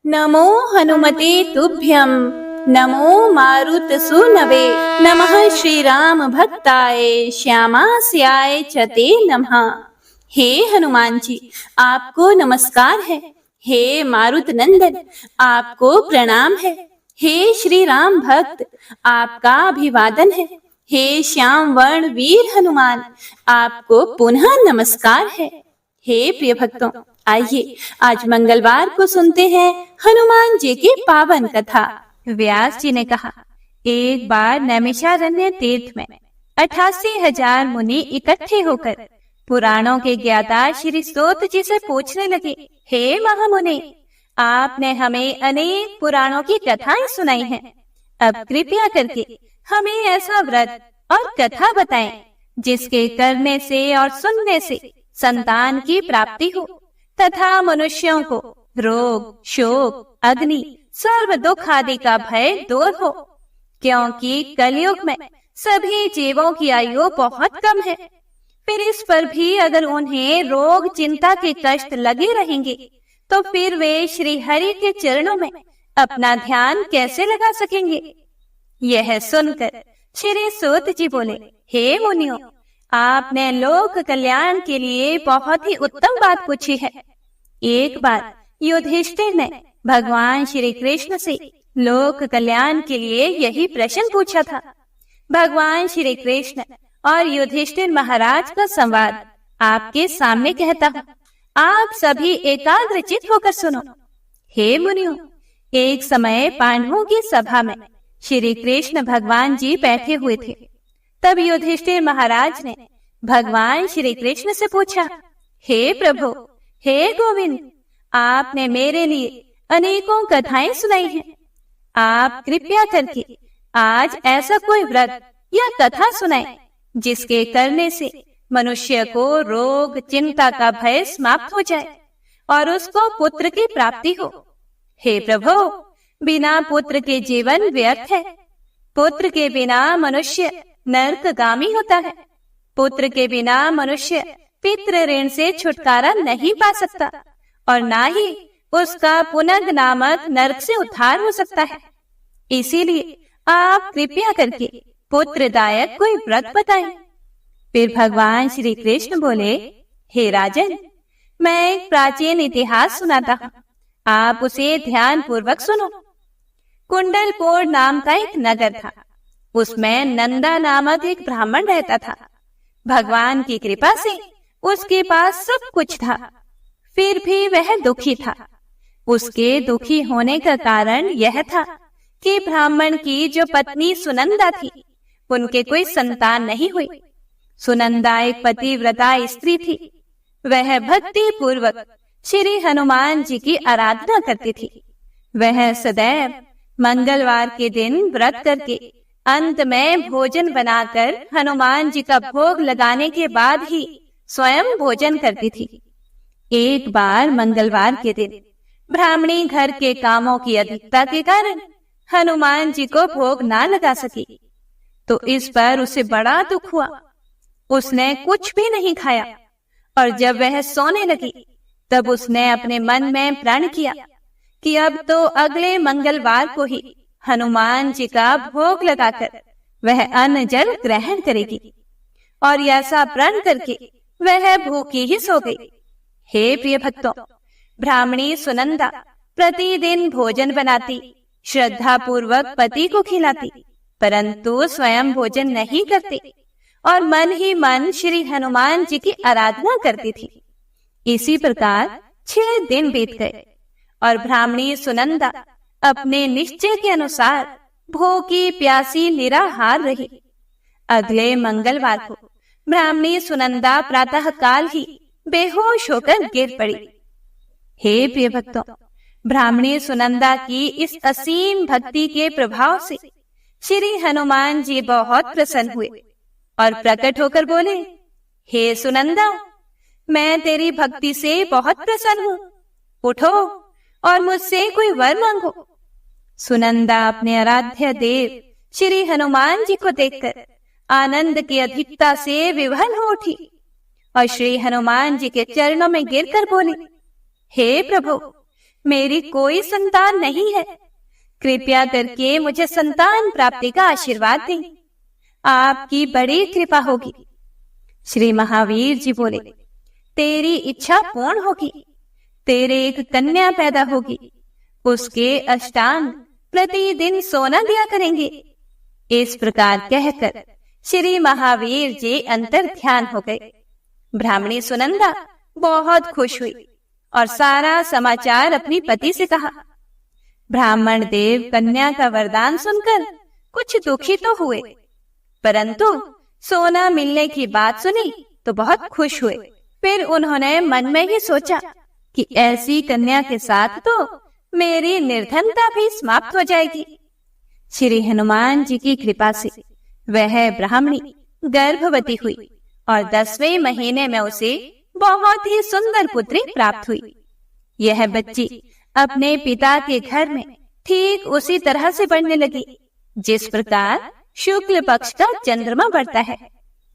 नमो हनुमते तुभ्यं नमो मारुत सूनवे नमः श्रीराम भक्ताय श्यामास्याय च ते नमः। हे हनुमान जी, आपको नमस्कार है। हे मारुत नंदन, आपको प्रणाम है। हे श्री राम भक्त, आपका अभिवादन है। हे श्याम वर्ण वीर हनुमान, आपको पुनः नमस्कार है। हे प्रिय भक्तों, आइए आज मंगलवार को सुनते हैं हनुमान जी की पावन कथा। व्यास जी ने कहा, एक बार नैमिषारण्य तीर्थ में 88,000 मुनि इकट्ठे होकर पुराणों के ज्ञाता श्री सूत जी से पूछने लगे, हे महामुनि, आपने हमें अनेक पुराणों की कथाएं सुनाई हैं। अब कृपया करके हमें ऐसा व्रत और कथा बताएं जिसके करने से और सुनने से संतान की प्राप्ति हो तथा मनुष्यों को रोग, शोक, अग्नि, सर्व दुख आदि का भय दूर हो, क्योंकि कलयुग में सभी जीवों की आयु बहुत कम है। फिर इस पर भी अगर उन्हें रोग, चिंता के कष्ट लगे रहेंगे तो फिर वे श्री हरि के चरणों में अपना ध्यान कैसे लगा सकेंगे। यह सुनकर श्री सूत जी बोले, हे मुनियों, आपने लोक कल्याण के लिए बहुत ही उत्तम बात पूछी है। एक बार युधिष्ठिर ने भगवान श्री कृष्ण से लोक कल्याण के लिए यही प्रश्न पूछा था। भगवान श्री कृष्ण और युधिष्ठिर महाराज का संवाद आपके सामने कहता हूँ, आप सभी एकाग्रचित होकर सुनो। हे मुनियों, एक समय पांडवों की सभा में श्री कृष्ण भगवान जी बैठे हुए थे। तब युधिष्ठिर महाराज ने भगवान श्री कृष्ण से पूछा, हे प्रभु, हे गोविंद, आपने मेरे लिए अनेकों कथाएं सुनाई हैं। आप कृपया करके आज ऐसा कोई व्रत या कथा सुनाएं जिसके करने से मनुष्य को रोग, चिंता का भय समाप्त हो जाए और उसको पुत्र की प्राप्ति हो। हे प्रभु, बिना पुत्र के जीवन व्यर्थ है। पुत्र के बिना मनुष्य नरकगामी होता है। पुत्र के बिना मनुष्य पितृ ऋण से छुटकारा नहीं पा सकता और ना ही उसका पुनर्ग नामक नरक से उद्धार हो सकता है। इसीलिए आप कृपया करके पुत्रदायक कोई व्रत बताएं। फिर भगवान श्री कृष्ण बोले, हे राजन, मैं एक प्राचीन इतिहास सुनाता हूँ, आप उसे ध्यान पूर्वक सुनो। कुंडलपुर नाम का एक नगर था। उसमें नंदा नामक एक ब्राह्मण रहता था। भगवान की कृपा से उसके पास सब कुछ था, फिर भी वह दुखी था। उसके दुखी होने का कारण यह था कि ब्राह्मण की जो पत्नी सुनंदा थी, उनके कोई संतान नहीं हुई। सुनंदा एक पतिव्रता स्त्री थी। वह भक्ति पूर्वक श्री हनुमान जी की आराधना करती थी। वह सदैव मंगलवार के दिन व्रत करके अंत में भोजन बनाकर हनुमान जी का भोग लगाने के बाद ही स्वयं भोजन करती थी। एक बार मंगलवार के दिन ब्राह्मणी घर के कामों की अधिकता के कारण हनुमान जी को भोग ना लगा सकी, तो इस पर उसे बड़ा दुख हुआ। उसने कुछ भी नहीं खाया और जब वह सोने लगी तब उसने अपने मन में प्रण किया कि अब तो अगले मंगलवार को ही हनुमान जी का भोग लगाकर वह अन्न जल ग्रहण करेगी। और ऐसा प्रण करके वह भूखी ही सो गई। हे प्रिय भक्तों, ब्राह्मणी सुनंदा प्रतिदिन भोजन बनाती, श्रद्धा पूर्वक पति को खिलाती, परंतु स्वयं भोजन नहीं करती और मन ही मन श्री हनुमान जी की आराधना करती थी। इसी प्रकार 6 दिन बीत गए और ब्राह्मणी सुनंदा अपने निश्चय के अनुसार भूखी प्यासी निराहार रही। अगले मंगलवार को ब्राह्मणी सुनंदा प्रातः काल ही बेहोश होकर गिर पड़ी। हे प्रिय भक्तों, ब्राह्मणी सुनंदा की इस असीम भक्ति के प्रभाव से श्री हनुमान जी बहुत प्रसन्न हुए और प्रकट होकर बोले, हे सुनंदा, मैं तेरी भक्ति से बहुत प्रसन्न हूँ। उठो और मुझसे कोई वर मांगो। सुनंदा अपने आराध्य देव श्री हनुमान जी को देखकर आनंद की अधिकता से विवल हो उठी और श्री हनुमान जी के चरणों में गिरकर बोली, हे प्रभु, मेरी कोई संतान नहीं है। कृपया करके मुझे संतान प्राप्ति का आशीर्वाद दें। आपकी बड़ी कृपा होगी। श्री महावीर जी बोले, तेरी इच्छा पूर्ण होगी। तेरे एक कन्या पैदा होगी। उसके अष्टांग प्रतिदिन सोना दिया करेंगे। इस प्रकार कहकर श्री महावीर जी अंतर ध्यान हो गए। ब्राह्मणी सुनंदा बहुत खुश हुई और सारा समाचार अपनी पति से कहा। ब्राह्मण देव कन्या का वरदान सुनकर कुछ दुखी तो हुए, परंतु सोना मिलने की बात सुनी तो बहुत खुश हुए। फिर उन्होंने मन में ही सोचा कि ऐसी कन्या के साथ तो मेरी निर्धनता भी समाप्त हो जाएगी। श्री हनुमान जी की कृपा से वह ब्राह्मणी गर्भवती हुई और 10वें महीने में उसे बहुत ही सुंदर पुत्री प्राप्त हुई। यह बच्ची अपने पिता के घर में ठीक उसी तरह से बढ़ने लगी जिस प्रकार शुक्ल पक्ष का चंद्रमा बढ़ता है।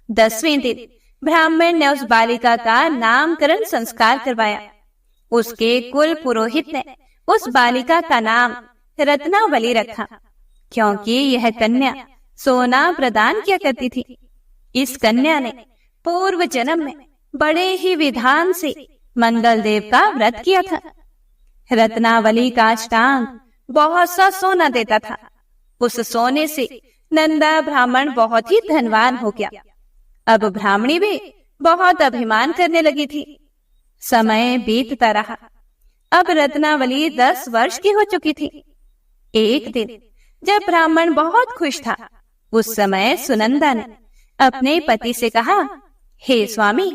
10वें दिन ब्राह्मण ने उस बालिका का नामकरण संस्कार करवाया। उसके कुल पुरोहित ने उस बालिका का नाम रत्नावली रखा, क्योंकि यह कन्या सोना प्रदान किया करती थी। इस कन्या ने पूर्व जन्म में बड़े ही विधान से मंगल देव का व्रत किया था। रत्नावली का अष्टांग बहुत सा सोना देता था। उस सोने से नंदा ब्राह्मण बहुत ही धनवान हो गया। अब ब्राह्मणी भी बहुत अभिमान करने लगी थी। समय बीतता रहा। अब रत्नावली 10 वर्ष की हो चुकी थी। एक दिन जब ब्राह्मण बहुत खुश था, उस समय सुनंदा ने अपने पति से कहा, हे स्वामी,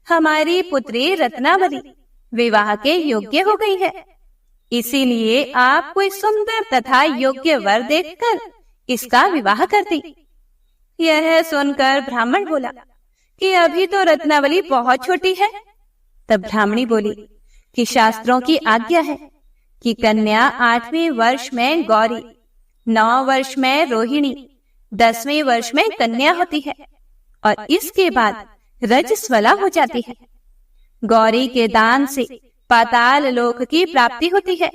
हमारी पुत्री रत्नावली विवाह के योग्य हो गई है। इसीलिए आप कोई सुंदर तथा योग्य वर देखकर इसका विवाह कर दी। यह सुनकर ब्राह्मण बोला कि अभी तो रत्नावली बहुत छोटी है। तब ब्राह्मणी बोली कि शास्त्रों की आज्ञा है कि कन्या 8वें वर्ष में गौरी, 9 वर्ष में रोहिणी, 10वें वर्ष में कन्या होती है और इसके बाद रजस्वला हो जाती है। गौरी के दान से पाताल लोक की प्राप्ति होती है।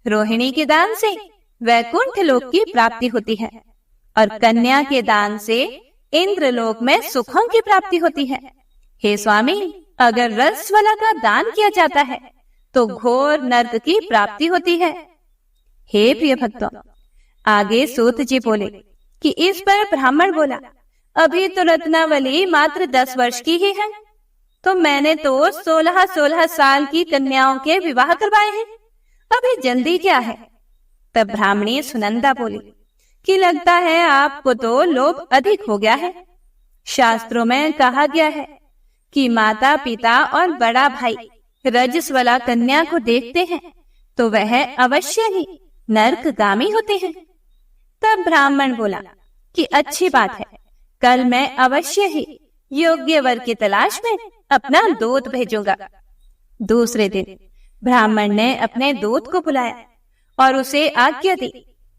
रोहिणी के दान से वैकुंठ लोक की प्राप्ति होती है और कन्या के दान से इंद्र लोक में सुखों की प्राप्ति होती है। हे स्वामी, अगर रजस्वला का दान किया जाता है तो घोर नरक की प्राप्ति होती है। हे प्रिय भक्तों, आगे सूत जी बोले कि इस पर ब्राह्मण बोला, अभी तो रत्नावली मात्र 10 वर्ष की ही है, तो मैंने तो 16-16 साल की कन्याओं के विवाह करवाए हैं, अभी जल्दी क्या है। तब ब्राह्मणी सुनंदा बोली कि लगता है आपको तो लोभ अधिक हो गया है। शास्त्रों में कहा गया है कि माता पिता और बड़ा भाई रजस्वला कन्या को देखते हैं तो वह अवश्य ही नरकगामी होते हैं। तब ब्राह्मण बोला कि अच्छी बात है, कल मैं अवश्य ही योग्य वर की तलाश में अपना दूत भेजूंगा। दूसरे दिन ब्राह्मण ने अपने दूत को बुलाया और उसे आज्ञा दी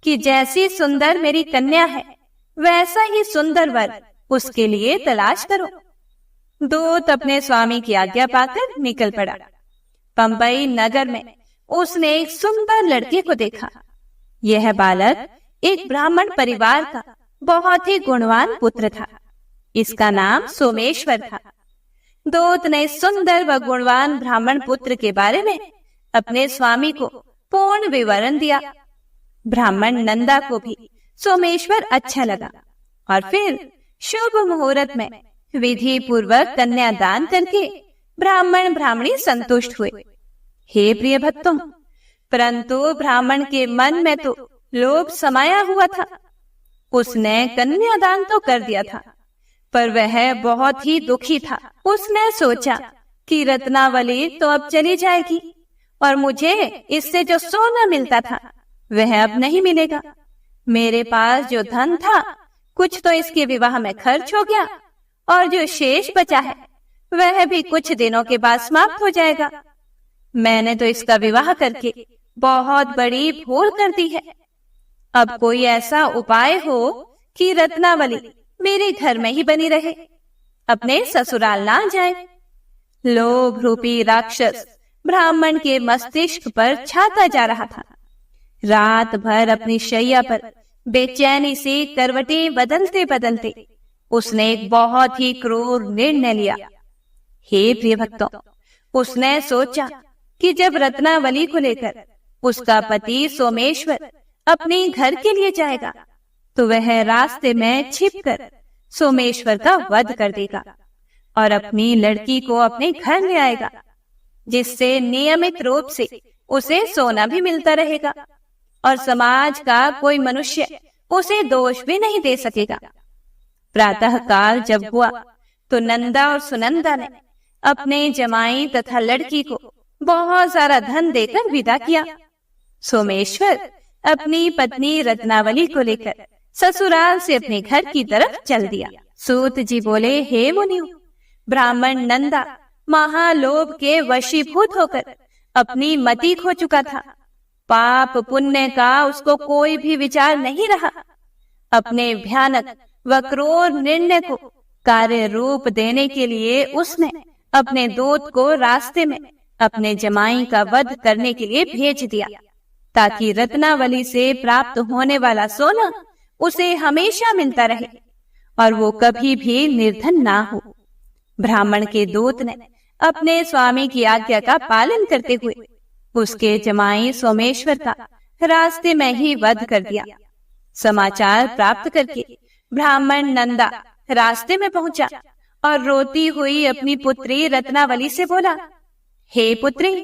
कि जैसी सुंदर मेरी कन्या है वैसा ही सुंदर वर उसके लिए तलाश करो। दूत अपने स्वामी की आज्ञा पाकर निकल पड़ा। पंबई नगर में उसने एक सुंदर लड़के को देखा। यह बालक एक ब्राह्मण परिवार का बहुत ही गुणवान पुत्र था। इसका नाम सोमेश्वर था। दूत ने सुंदर व गुणवान ब्राह्मण पुत्र के बारे में अपने स्वामी को पूर्ण विवरण दिया। ब्राह्मण नंदा को भी सोमेश्वर अच्छा लगा और फिर शुभ मुहूर्त में विधि पूर्वक कन्या दान करके ब्राह्मण ब्राह्मणी संतुष्ट हुए। हे प्रिय भक्तों, परंतु ब्राह्मण के मन में तो लोभ समाया हुआ था। उसने कन्यादान तो कर दिया था, पर वह बहुत ही दुखी था। उसने सोचा कि रत्नावली तो अब चली जाएगी और मुझे इससे जो सोना मिलता था वह अब नहीं मिलेगा। मेरे पास जो धन था कुछ तो इसके विवाह में खर्च हो गया और जो शेष बचा है वह भी कुछ दिनों के बाद समाप्त हो जाएगा। मैंने तो इसका विवाह करके बहुत बड़ी भूल कर दी है। अब कोई ऐसा उपाय हो कि रत्नावली मेरे घर में ही बनी रहे, अपने ससुराल ना जाए। लोभ रूपी राक्षस ब्राह्मण के मस्तिष्क पर छाता जा रहा था। रात भर अपनी शैया पर बेचैनी से करवटें बदलते बदलते उसने एक बहुत ही क्रूर निर्णय लिया। हे प्रिय भक्तों, उसने सोचा कि जब रत्नावली को लेकर उसका पति सोमेश्वर अपने घर के लिए जाएगा तो वह रास्ते में छिपकर सोमेश्वर का वध कर देगा और अपनी लड़की को अपने घर ले आएगा, जिससे नियमित रूप से उसे सोना भी मिलता रहेगा और समाज का कोई मनुष्य उसे दोष भी नहीं दे सकेगा। प्रातः काल जब हुआ तो नंदा और सुनंदा ने अपने जमाई तथा लड़की को बहुत सारा धन देकर विदा किया। सोमेश्वर अपनी पत्नी रत्नावली को लेकर ससुराल से अपने घर की तरफ चल दिया। सूत जी बोले, हे मुनियों, ब्राह्मण नंदा महालोभ के वशीभूत होकर अपनी मति खो चुका था। पाप पुण्य का उसको कोई भी विचार नहीं रहा। अपने भयानक व क्रूर निर्णय को कार्य रूप देने के लिए उसने अपने दूत को रास्ते में अपने जमाई का वध करने के लिए भेज दिया, ताकि रत्नावली से प्राप्त होने वाला सोना उसे हमेशा मिलता रहे और वो कभी भी निर्धन ना हो। ब्राह्मण के दूत ने अपने स्वामी की आज्ञा का पालन करते हुए उसके जमाई सोमेश्वर का रास्ते में ही वध कर दिया। समाचार प्राप्त करके ब्राह्मण नंदा रास्ते में पहुंचा और रोती हुई अपनी पुत्री रत्नावली से बोला, हे पुत्री,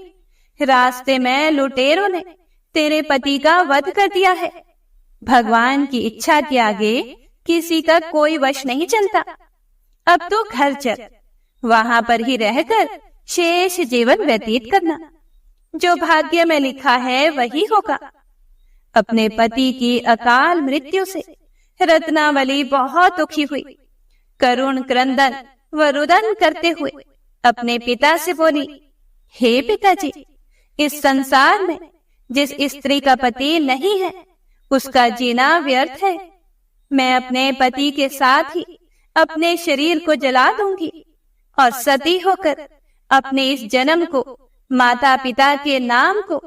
रास्ते में लुटेरों ने तेरे पति का वध कर दिया है। भगवान की इच्छा के आगे किसी का कोई वश नहीं चलता। अब तो घर चल, वहां पर ही रहकर शेष जीवन व्यतीत करना। जो भाग्य में लिखा है वही होगा। अपने पति की अकाल मृत्यु से रत्नावली बहुत दुखी हुई। करुण क्रंदन व रुदन करते हुए अपने पिता से बोली, हे पिताजी, इस संसार में जिस स्त्री का पति नहीं है उसका जीना व्यर्थ है। मैं अपने पति के साथ ही अपने शरीर को जला दूंगी और सती होकर अपने इस जन्म को, माता पिता के नाम को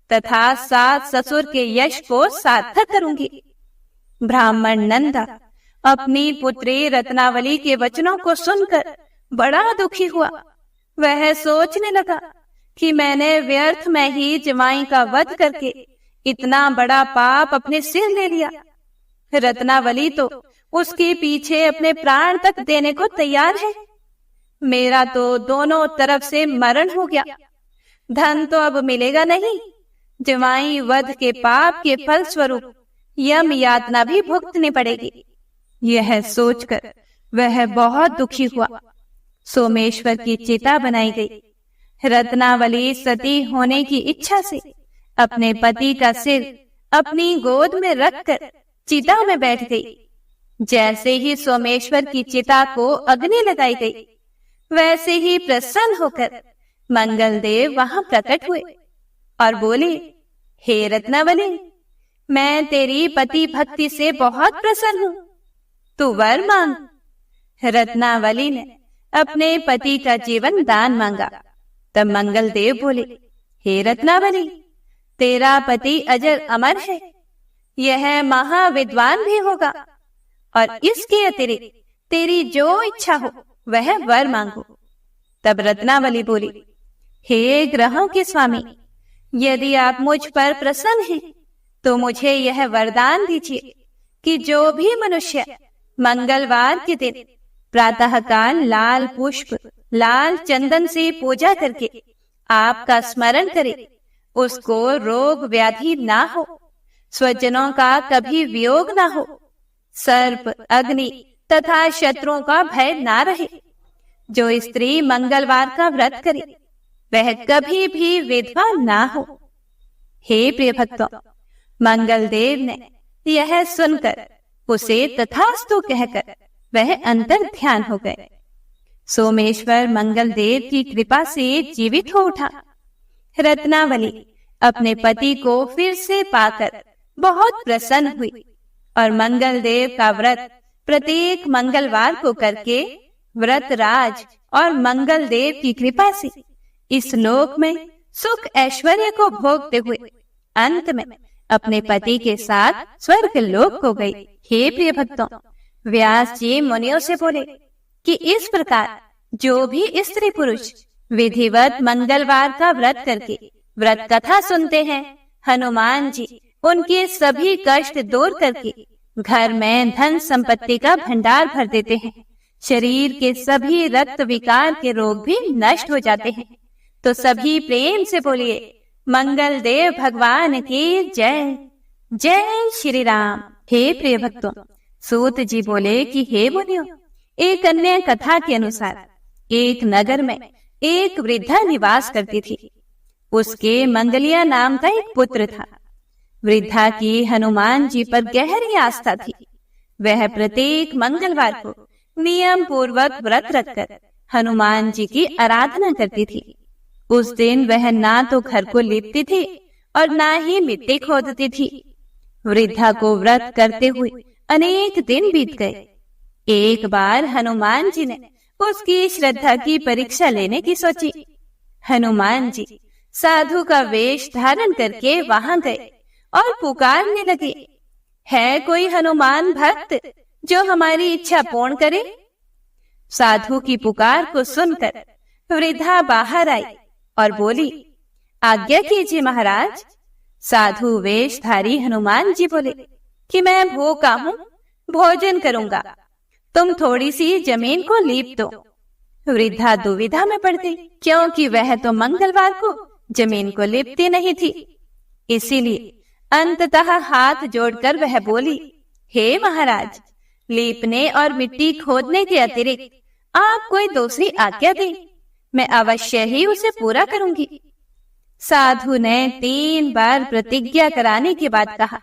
तथा सास ससुर के यश को सार्थक करूंगी। ब्राह्मण नंदा अपनी पुत्री रत्नावली के वचनों को सुनकर बड़ा दुखी हुआ। वह सोचने लगा कि मैंने व्यर्थ में ही जमाई का वध करके इतना बड़ा पाप अपने सिर ले लिया। रत्नावली तो उसके पीछे अपने प्राण तक देने को तैयार है। मेरा तो दोनों तरफ से मरण हो गया। धन तो अब मिलेगा नहीं। जमाई वध के पाप के फल स्वरूप यम यातना भी भुगतनी पड़ेगी। यह सोचकर वह बहुत दुखी हुआ। सोमेश्वर की चिता बनाई गई। रत्नावली सती होने की इच्छा से अपने पति का सिर अपनी गोद में रखकर चिता में बैठ गई। जैसे ही सोमेश्वर की चिता को अग्नि लगाई गई, वैसे ही प्रसन्न होकर मंगलदेव वहां प्रकट हुए और बोले, हे रत्नावली, मैं तेरी पति भक्ति से बहुत प्रसन्न हूं, तू वर मांग। रत्नावली ने अपने पति का जीवन दान मांगा। तब मंगलदेव बोले, हे रत्नावली, तेरा पति अजर अमर है, यह महाविद्वान भी होगा और इसके अतिरिक्त तेरी जो इच्छा हो वह वर मांगो। तब रत्नावली बोली, हे ग्रहों के स्वामी, यदि आप मुझ पर प्रसन्न हैं तो मुझे यह वरदान दीजिए कि जो भी मनुष्य मंगलवार के दिन प्रातःकाल लाल पुष्प, लाल चंदन से पूजा करके आपका स्मरण करे, उसको रोग व्याधि ना हो, स्वजनों का कभी वियोग ना हो, सर्प, अग्नि तथा शत्रुओं का भय ना रहे। जो स्त्री मंगलवार का व्रत करे वह कभी भी विधवा ना हो। हे प्रिय भक्तों, मंगलदेव ने यह सुनकर उसे तथास्तु कहकर वह अंतर ध्यान हो गए। सोमेश्वर मंगलदेव की कृपा से जीवित हो उठा। रत्नावली अपने पति को फिर से पाकर बहुत प्रसन्न हुई और मंगलदेव का व्रत प्रत्येक मंगलवार को करके व्रतराज और मंगलदेव की कृपा से इस लोक में सुख ऐश्वर्य को भोगते हुए अंत में अपने पति के साथ स्वर्ग लोक को गई। हे प्रिय भक्तों, व्यास जी मुनियों से बोले कि इस प्रकार जो भी स्त्री पुरुष विधिवत मंगलवार का व्रत करके व्रत कथा सुनते हैं, हनुमान जी उनके सभी कष्ट दूर करके घर में धन संपत्ति का भंडार भर देते हैं। शरीर के सभी रक्त विकार के रोग भी नष्ट हो जाते हैं। तो सभी प्रेम से बोलिए मंगल देव भगवान की जय। जय श्री राम। हे प्रिय भक्तों, सूत जी बोले कि हे मुनियों, एक अन्य कथा के अनुसार एक नगर में एक वृद्धा निवास करती थी। उसके मंगलिया नाम का एक पुत्र था। वृद्धा की हनुमान जी पर गहरी आस्था थी। वह प्रत्येक मंगलवार को नियम पूर्वक व्रत रखकर हनुमान जी की आराधना करती थी। उस दिन वह ना तो घर को लीपती थी और ना ही मिट्टी खोदती थी। वृद्धा को व्रत करते हुए अनेक दिन बीत गए। एक बार हनुमान जी ने उसकी श्रद्धा की परीक्षा लेने की सोची। हनुमान जी साधु का वेश धारण करके वहां गए और पुकारने लगे, है कोई हनुमान भक्त जो हमारी इच्छा पूर्ण करे? साधु की पुकार को सुनकर वृद्धा बाहर आई और बोली, आज्ञा कीजिए महाराज। साधु वेशधारी हनुमान जी बोले कि मैं भूखा हूँ, भोजन करूंगा, तुम थोड़ी सी जमीन को लीप दो। वृद्धा दुविधा में पड़ गई, क्योंकि वह तो मंगलवार को जमीन को लीपती नहीं थी। इसीलिए अंततः हाथ जोड़कर वह बोली, हे महाराज, लीपने और मिट्टी खोदने के अतिरिक्त आप कोई दूसरी आज्ञा दें, मैं अवश्य ही उसे पूरा करूंगी। साधु ने 3 बार प्रतिज्ञा कराने के बाद कहा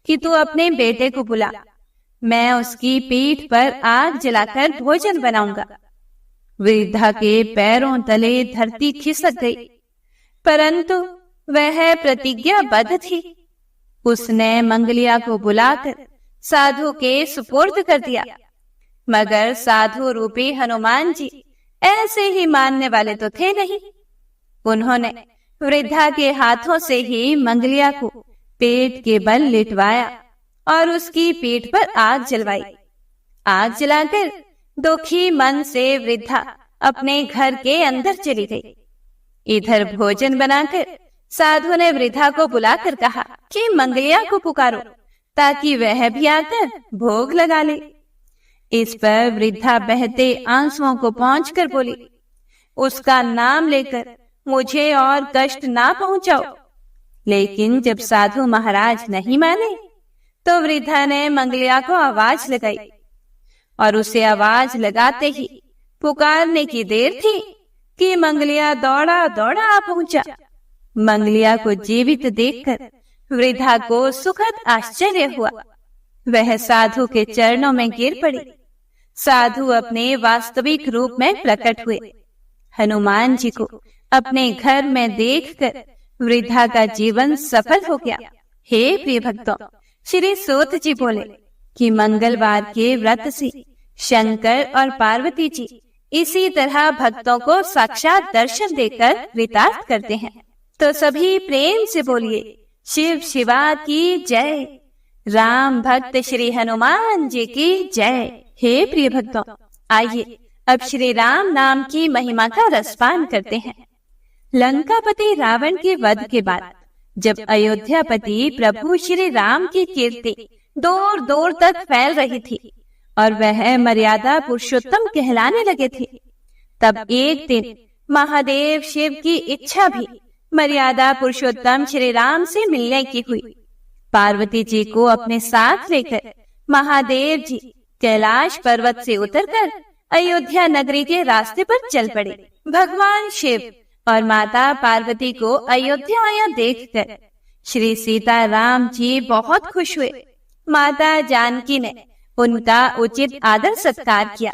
कि तू अपने बेटे को बुला, मैं उसकी पीठ पर आग जलाकर भोजन बनाऊंगा। वृद्धा के पैरों तले धरती खिसक गई, परंतु वह प्रतिज्ञाबद्ध थी। उसने मंगलिया को बुलाकर साधु के सुपुर्द कर दिया। मगर साधु रूपी हनुमान जी ऐसे ही मानने वाले तो थे नहीं। उन्होंने वृद्धा के हाथों से ही मंगलिया को पेट के बल लिटवाया और उसकी पीठ पर आग जलवाई। आग जलाकर दुखी मन से वृद्धा अपने घर के अंदर चली गई। इधर भोजन बनाकर साधु ने वृद्धा को बुलाकर कहा कि मंगलिया को पुकारो ताकि वह भी आकर भोग लगा ले। इस पर वृद्धा बहते आंसुओं को पोंछकर बोली, उसका नाम लेकर मुझे और कष्ट ना पहुंचाओ। लेकिन जब साधु महाराज नहीं माने तो वृद्धा ने मंगलिया को आवाज लगाई और उसे आवाज लगाते ही पुकारने की देर थी कि मंगलिया दौड़ा दौड़ा आ पहुंचा। मंगलिया को जीवित देखकर वृद्धा को सुखद आश्चर्य हुआ। वह साधु के चरणों में गिर पड़ी। साधु अपने वास्तविक रूप में प्रकट हुए। हनुमान जी को अपने घर में देखकर वृद्धा का जीवन सफल हो गया। हे प्रिय भक्तों, श्री सूत जी बोले कि मंगलवार के व्रत से शंकर और पार्वती जी इसी तरह भक्तों को साक्षात दर्शन देकर कृतार्थ करते हैं। तो सभी प्रेम से बोलिए शिव शिवा की जय, राम भक्त श्री हनुमान जी की जय। हे प्रिय भक्तों, आइए अब श्री राम नाम की महिमा का रसपान करते हैं। लंकापति रावण के वध के बाद जब अयोध्यापति प्रभु श्री राम की कीर्ति दूर दूर तक फैल रही थी और वह मर्यादा पुरुषोत्तम कहलाने लगे थे, तब एक दिन महादेव शिव की इच्छा भी मर्यादा पुरुषोत्तम श्री राम से मिलने की हुई। पार्वती जी को अपने साथ लेकर महादेव जी कैलाश पर्वत से उतरकर अयोध्या नगरी के रास्ते पर चल पड़े। भगवान शिव और माता पार्वती को अयोध्या आया देखकर श्री सीताराम जी बहुत खुश हुए। माता जानकी ने उनका उचित आदर सत्कार किया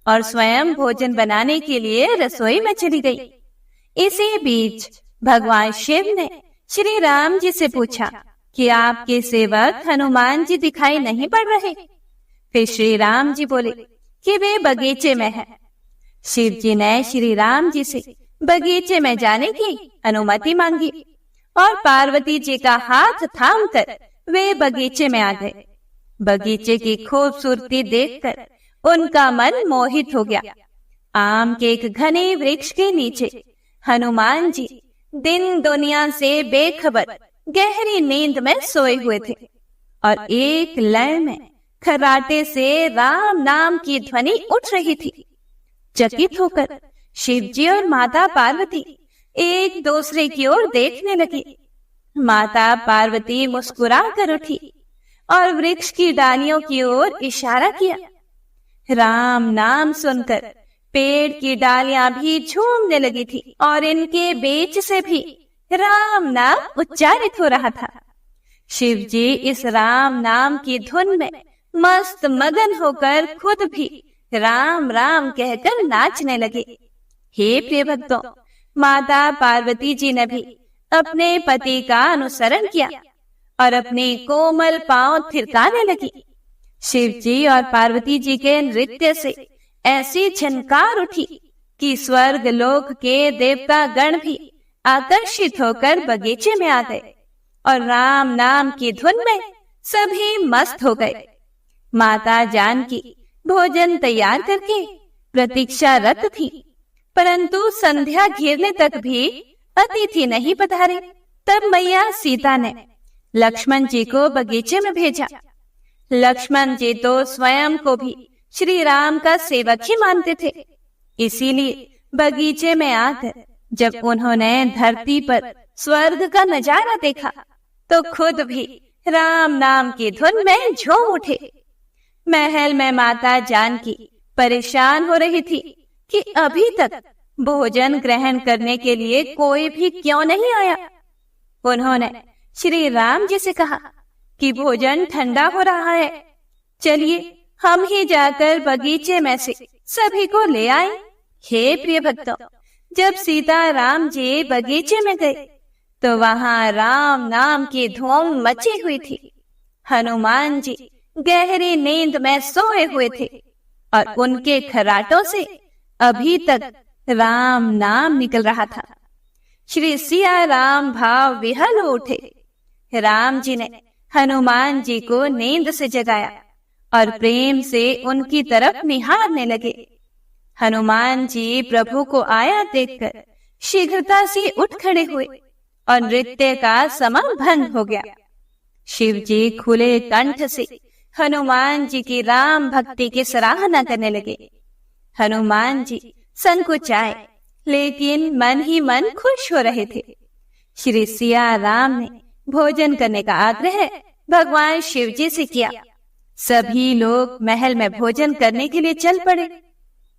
और स्वयं भोजन बनाने के लिए रसोई में चली गई। इसी बीच भगवान शिव ने श्री राम जी से पूछा कि आपके सेवक हनुमान जी दिखाई नहीं पड़ रहे। फिर श्री राम जी बोले कि वे बगीचे में हैं। शिव जी ने श्री राम जी से बगीचे में जाने की अनुमति मांगी और पार्वती जी का हाथ थामकर वे बगीचे में आ गए। बगीचे की खूबसूरती देखकर उनका मन मोहित हो गया। आम के एक घने वृक्ष के नीचे हनुमान जी दिन दुनिया से बेखबर गहरी नींद में सोए हुए थे और एक लय में खर्राटे से राम नाम की ध्वनि उठ रही थी। चकित होकर शिव जी और माता पार्वती एक दूसरे की ओर देखने लगे। माता पार्वती मुस्कुरा कर उठी और वृक्ष की डालियों की ओर इशारा किया। राम नाम सुनकर पेड़ की डालियां भी झूमने लगी थी और इनके बीच से भी राम नाम उच्चारित हो रहा था। शिव जी इस राम नाम की धुन में मस्त मगन होकर खुद भी राम राम कहकर नाचने लगे। हे प्रिय भक्तों, माता पार्वती जी ने भी अपने पति का अनुसरण किया और अपने कोमल पांव थिरकाने लगी। शिव जी और पार्वती जी के नृत्य से ऐसी झनकार उठी कि स्वर्ग लोक के देवता गण भी आकर्षित होकर बगीचे में आ गए और राम नाम की धुन में सभी मस्त हो गए। माता जानकी भोजन तैयार करके प्रतीक्षारत थी, परंतु संध्या घिरने तक भी अतिथि नहीं पधारे। तब मैया सीता ने लक्ष्मण जी को बगीचे में भेजा। लक्ष्मण जी तो स्वयं को भी श्री राम का सेवक ही मानते थे, इसीलिए बगीचे में आकर जब उन्होंने धरती पर स्वर्ग का नजारा देखा तो खुद भी राम नाम की धुन में झूम उठे। महल में माता जानकी परेशान हो रही थी कि अभी तक भोजन ग्रहण करने के लिए कोई भी क्यों नहीं आया। उन्होंने श्री राम जी से कहा कि भोजन ठंडा हो रहा है, चलिए हम ही जाकर बगीचे में से सभी को ले आए। हे प्रिय भक्तों, जब सीता राम जी बगीचे में गए तो वहां राम नाम की धूम मची हुई थी। हनुमान जी गहरी नींद में सोए हुए थे और उनके खर्राटों से अभी तक राम नाम निकल रहा था। श्री सिया राम भाव विहल उठे। राम जी ने हनुमान जी को नींद से जगाया और प्रेम से उनकी तरफ निहारने लगे। हनुमान जी प्रभु को आया देखकर शीघ्रता से उठ खड़े हुए और नृत्य का समम भंग हो गया। शिव जी खुले कंठ से हनुमान जी की राम भक्ति की सराहना करने लगे। हनुमान जी संकुचाए लेकिन मन ही मन खुश हो रहे थे। श्री सिया राम ने भोजन करने का आग्रह भगवान शिव जी से किया। सभी लोग महल में भोजन करने के लिए चल पड़े।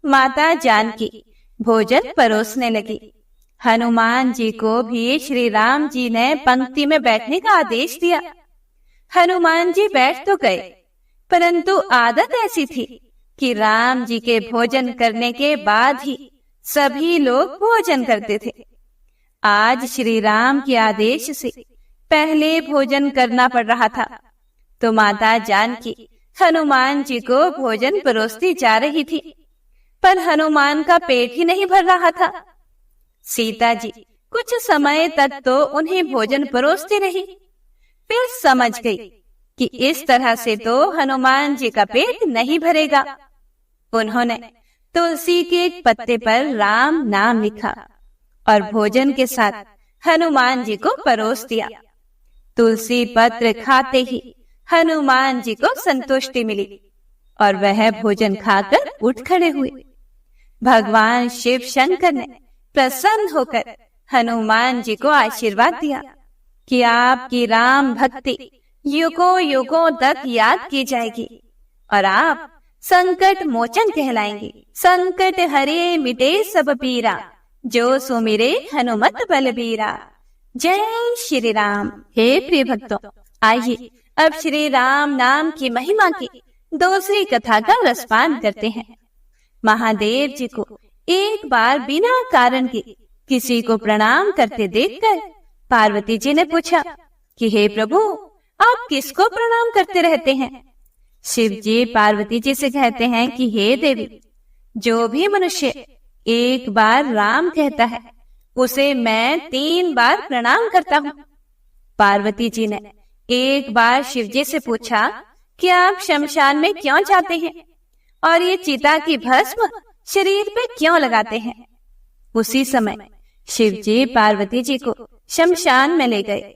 माता जानकी भोजन परोसने लगी। हनुमान जी को भी श्री राम जी ने पंक्ति में बैठने का आदेश दिया। हनुमान जी बैठ तो गए, परंतु आदत ऐसी थी कि राम जी के भोजन करने के बाद ही सभी लोग भोजन करते थे। आज श्री राम के आदेश से पहले भोजन करना पड़ रहा था, तो माता जानकी हनुमान जी को भोजन परोसती जा रही थी, पर हनुमान का पेट ही नहीं भर रहा था। सीता जी कुछ समय तक तो उन्हें भोजन परोसती रही, फिर समझ गई कि इस तरह से तो हनुमान जी का पेट नहीं भरेगा। उन्होंने तुलसी के एक पत्ते पर राम नाम लिखा और भोजन के साथ हनुमान जी को परोस दिया। तुलसी पत्र खाते ही हनुमान जी को संतुष्टि मिली और वह भोजन खाकर उठ खड़े हुए। भगवान शिव शंकर ने प्रसन्न होकर हनुमान जी को आशीर्वाद दिया कि आपकी राम भक्ति युगों युगों तक याद की जाएगी और आप संकट मोचन कहलाएंगे। संकट हरे मिटे सब पीरा, जो सुमिरे हनुमत बलबीरा। जय श्री राम। हे प्रिय भक्तों, आइए अब श्री राम नाम की महिमा की दूसरी कथा का रसपान करते हैं। महादेव जी को एक बार बिना कारण के किसी को प्रणाम करते देखकर पार्वती जी ने पूछा कि हे प्रभु, आप किसको प्रणाम करते रहते हैं? शिव जी पार्वती जी से कहते हैं कि हे देवी, जो भी मनुष्य एक बार राम कहता है उसे मैं 3 बार प्रणाम करता हूँ। पार्वती जी ने एक बार शिव जी से पूछा कि आप शमशान में क्यों जाते हैं और ये चिता की भस्म शरीर पे क्यों लगाते हैं। उसी समय शिव जी पार्वती जी को शमशान में ले गए।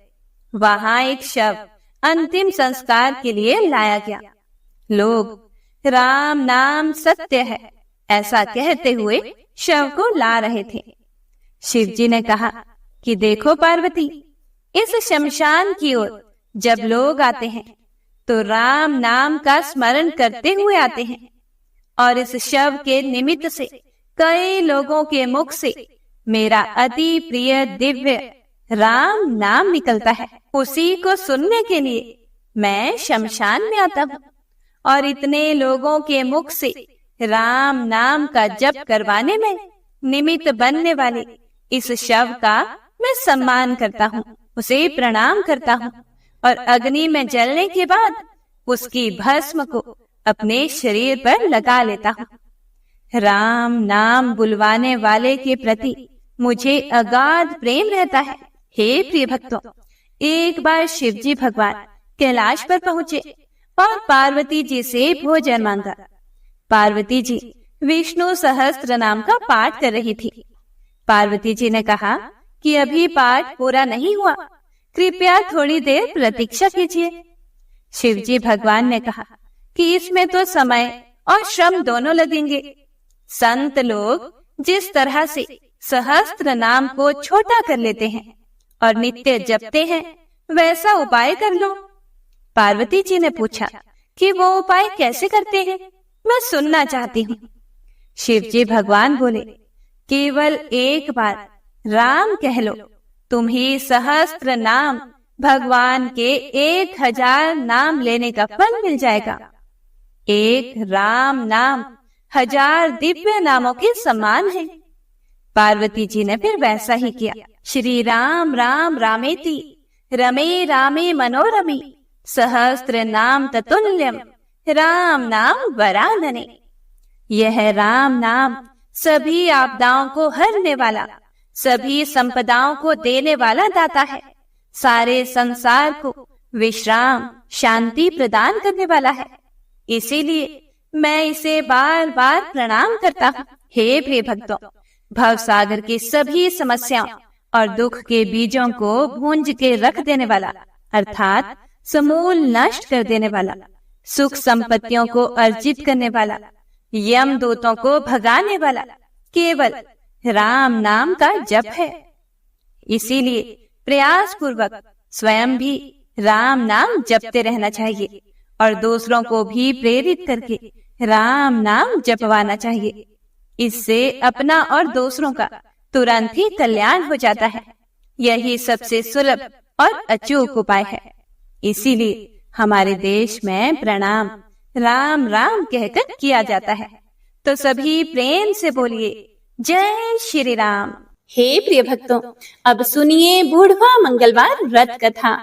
वहां एक शव अंतिम संस्कार के लिए लाया गया। लोग राम नाम सत्य है ऐसा कहते हुए शव को ला रहे थे। शिव जी ने कहा कि देखो पार्वती, इस शमशान की ओर जब लोग आते हैं तो राम नाम का स्मरण करते हुए आते हैं और इस शव के निमित्त से कई लोगों के मुख से मेरा अति प्रिय दिव्य राम नाम निकलता है। उसी को सुनने के लिए मैं शमशान में आता हूँ और इतने लोगों के मुख से राम नाम का जप करवाने में निमित्त बनने वाले इस शव का मैं सम्मान करता हूँ, उसे प्रणाम करता हूँ और अग्नि में जलने के बाद उसकी भस्म को अपने शरीर पर लगा लेता हूँ। राम नाम बुलवाने वाले के प्रति मुझे अगाध प्रेम रहता है। हे प्रिय भक्तों, एक बार शिव जी भगवान कैलाश पर पहुँचे और पार्वती जी से भोजन मांगा। पार्वती जी विष्णु सहस्त्र नाम का पाठ कर रही थी। पार्वती जी ने कहा कि अभी पाठ पूरा नहीं हुआ, कृपया थोड़ी देर प्रतीक्षा कीजिए। शिव जी भगवान ने कहा कि इसमें तो समय और श्रम दोनों लगेंगे। संत लोग जिस तरह से सहस्त्र नाम को छोटा कर लेते हैं और नित्य जपते हैं, वैसा उपाय कर लो। पार्वती जी ने पूछा कि वो उपाय कैसे करते हैं, मैं सुनना चाहती हूँ। शिव जी भगवान बोले, केवल एक बार राम कह लो, तुम्हें सहस्त्र नाम भगवान के 1000 नाम लेने का फल मिल जाएगा। एक राम नाम 1000 दिव्य नामों के समान है। पार्वती जी ने फिर वैसा ही किया। श्री राम राम रामेति रमे रामे मनोरमे सहस्त्र नाम ततुल्यम राम नाम वरानने। यह राम नाम सभी आपदाओं को हरने वाला, सभी संपदाओं को देने वाला दाता है। सारे संसार को विश्राम शांति प्रदान करने वाला है। इसीलिए मैं इसे बार बार प्रणाम करता हूँ। हे प्रिय भक्तों, भव सागर की सभी समस्याओं और दुख के बीजों को भूंज के रख देने वाला, अर्थात समूल नष्ट कर देने वाला, सुख संपत्तियों को अर्जित करने वाला, यम दूतों को भगाने वाला केवल राम नाम का जप है। इसीलिए प्रयास पूर्वक स्वयं भी राम नाम जपते रहना चाहिए और दूसरों को भी प्रेरित करके राम नाम जपवाना चाहिए। इससे अपना और दूसरों का तुरंत ही कल्याण हो जाता है। यही सबसे सुलभ और अचूक उपाय है। इसीलिए हमारे देश में प्रणाम राम राम कहकर किया जाता है। तो सभी प्रेम से बोलिए, जय श्री राम। हे प्रिय भक्तों, अब सुनिए बूढ़वा मंगलवार व्रत कथा।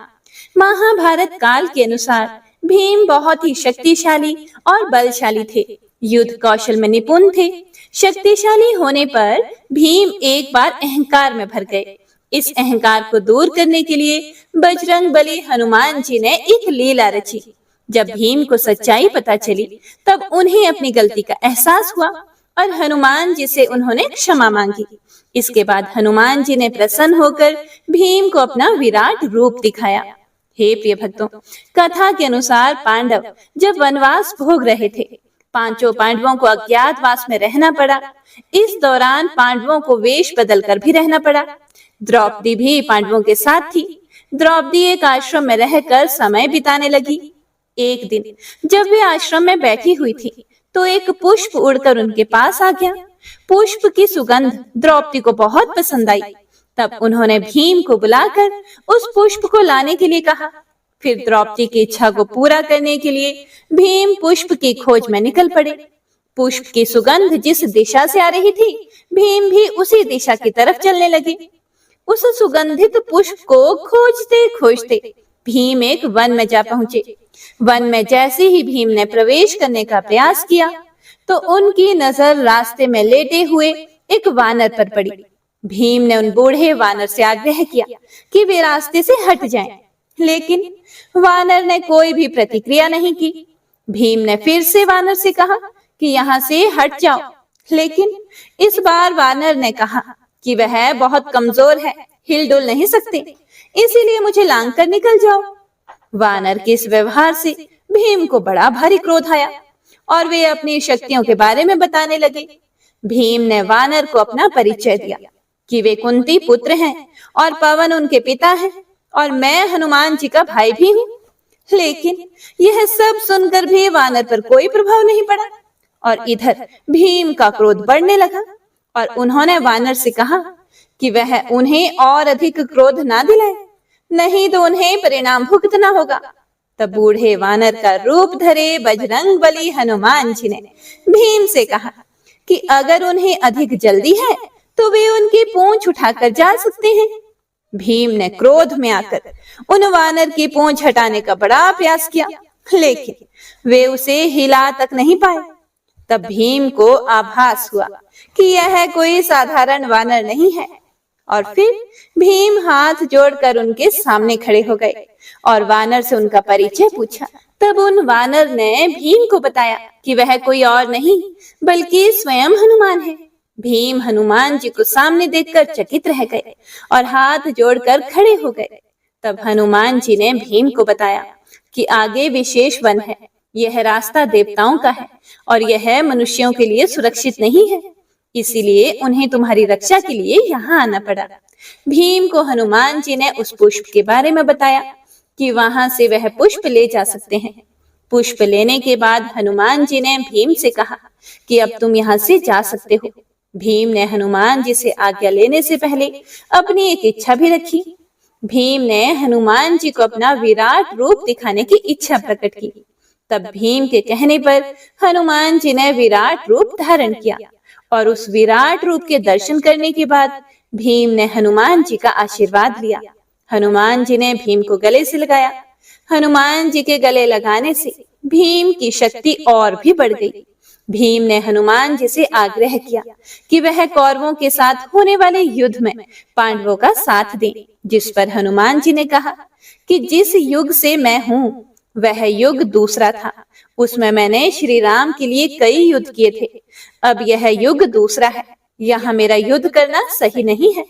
महाभारत काल के अनुसार भीम बहुत ही शक्तिशाली और बलशाली थे। युद्ध कौशल में निपुण थे। शक्तिशाली होने पर भीम एक बार अहंकार में भर गए। इस अहंकार को दूर करने के लिए बजरंग बली हनुमान जी ने एक लीला रची। जब भीम को सच्चाई पता चली, तब उन्हें अपनी गलती का एहसास हुआ और हनुमान जी से उन्होंने क्षमा मांगी। इसके बाद हनुमान जी ने प्रसन्न होकर भीम को अपना विराट रूप दिखाया। हे प्रिय भक्तों, कथा के अनुसार पांडव जब वनवास भोग रहे थे, पांचों पांडवों को अज्ञातवास में रहना पड़ा। इस दौरान पांडवों को वेश बदलकर भी रहना पड़ा। द्रौपदी भी पांडवों के साथ थी। द्रौपदी एक आश्रम में रहकर समय बिताने लगी। एक दिन जब वे आश्रम में बैठी हुई थी, तो एक पुष्प उड़कर उनके पास आ गया। पुष्प की सुगंध द्रौपदी को बहुत पसंद आई। तब उन्होंने भीम को बुलाकर उस पुष्प को लाने के लिए कहा। फिर द्रौपदी की इच्छा को पूरा करने के लिए भीम पुष्प की खोज में निकल पड़े। पुष्प की सुगंध जिस दिशा से आ रही थी, भीम भी उसी दिशा की तरफ चलने लगे। उस सुगंधित पुष्प को खोजते खोजते भीम एक वन में जा पहुंचे। वन में जैसे ही भीम ने प्रवेश करने का प्रयास किया, तो उनकी नजर रास्ते में लेटे हुए एक वानर पर पड़ी। भीम ने उन बूढ़े वानर से आग्रह किया कि वे रास्ते से हट जाएं, लेकिन वानर ने कोई भी प्रतिक्रिया नहीं की। भीम ने फिर से वानर से कहा कि यहाँ से हट जाओ, लेकिन इस बार वानर ने कहा कि वह बहुत कमजोर है, हिलडुल नहीं सकते, इसीलिए मुझे लांग कर निकल जाओ। वानर के इस व्यवहार से भीम को बड़ा भारी क्रोध आया और वे अपनी शक्तियों के बारे में बताने लगे। भीम ने वानर को अपना परिचय दिया कि वे कुंती पुत्र हैं और पवन उनके पिता हैं और मैं हनुमान जी का भाई भी हूँ। लेकिन यह सब सुनकर भी वानर पर कोई प्रभाव नहीं पड़ा और इधर भीम का क्रोध बढ़ने लगा और उन्होंने वानर से कहा कि वह उन्हें और अधिक क्रोध ना दिलाए, नहीं तो उन्हें परिणाम भुगतना होगा। तब बूढ़े वानर का रूप धरे बजरंग बली हनुमान जी ने भीम से कहा कि अगर उन्हें अधिक जल्दी है तो वे उनकी पूंछ उठाकर जा सकते हैं। भीम ने क्रोध में आकर उन वानर की पूंछ हटाने का बड़ा प्रयास किया, लेकिन वे उसे हिला तक नहीं पाए। तब भीम को आभास हुआ कि यह कोई साधारण वानर नहीं है और फिर भीम हाथ जोड़कर उनके सामने खड़े हो गए और वानर से उनका परिचय पूछा। तब उन वानर ने भीम को बताया कि वह कोई और नहीं बल्कि स्वयं हनुमान है। भीम हनुमान जी को सामने देखकर चकित रह गए और हाथ जोड़कर खड़े हो गए। तब हनुमान जी ने भीम को बताया कि आगे विशेष वन है, यह रास्ता देवताओं का है और यह मनुष्यों के लिए सुरक्षित नहीं है, इसीलिए उन्हें तुम्हारी रक्षा के लिए यहाँ आना पड़ा। भीम को हनुमान जी ने उस पुष्प के बारे में बताया कि वहां से वह पुष्प ले जा सकते हैं। पुष्प लेने के बाद हनुमान जी ने भीम से कहा कि अब तुम यहाँ से जा सकते हो। भीम ने हनुमान जी से आज्ञा लेने से पहले अपनी एक इच्छा भी रखी। भीम ने हनुमान जी को अपना विराट रूप दिखाने की इच्छा प्रकट की। तब भीम के कहने पर हनुमान जी ने विराट रूप धारण किया और उस विराट रूप के दर्शन करने के बाद भीम ने हनुमान जी का आशीर्वाद लिया। हनुमान जी ने भीम को गले से लगाया। हनुमान जी के गले लगाने से भीम की शक्ति और भी बढ़ गई। भीम ने हनुमान जी से आग्रह किया कि वह कौरवों के साथ होने वाले युद्ध में पांडवों का साथ दें, जिस पर हनुमान जी ने कहा कि जिस युग से मैं हूँ वह युग दूसरा था, उसमें मैंने श्री राम के लिए कई युद्ध किए थे। अब यह युग दूसरा है, यहाँ मेरा युद्ध करना सही नहीं है,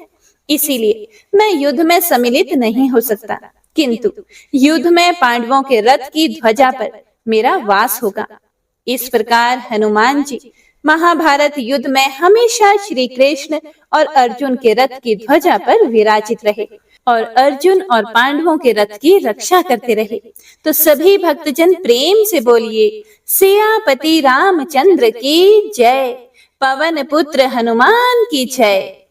इसीलिए मैं युद्ध में सम्मिलित नहीं हो सकता, किंतु युद्ध में पांडवों के रथ की ध्वजा पर मेरा वास होगा। इस प्रकार हनुमान जी महाभारत युद्ध में हमेशा श्री कृष्ण और अर्जुन के रथ की ध्वजा पर विराजित रहे और अर्जुन और पांडवों के रथ की रक्षा करते रहे। तो सभी भक्तजन प्रेम से बोलिए सियापति रामचंद्र की जय, पवन पुत्र हनुमान की जय।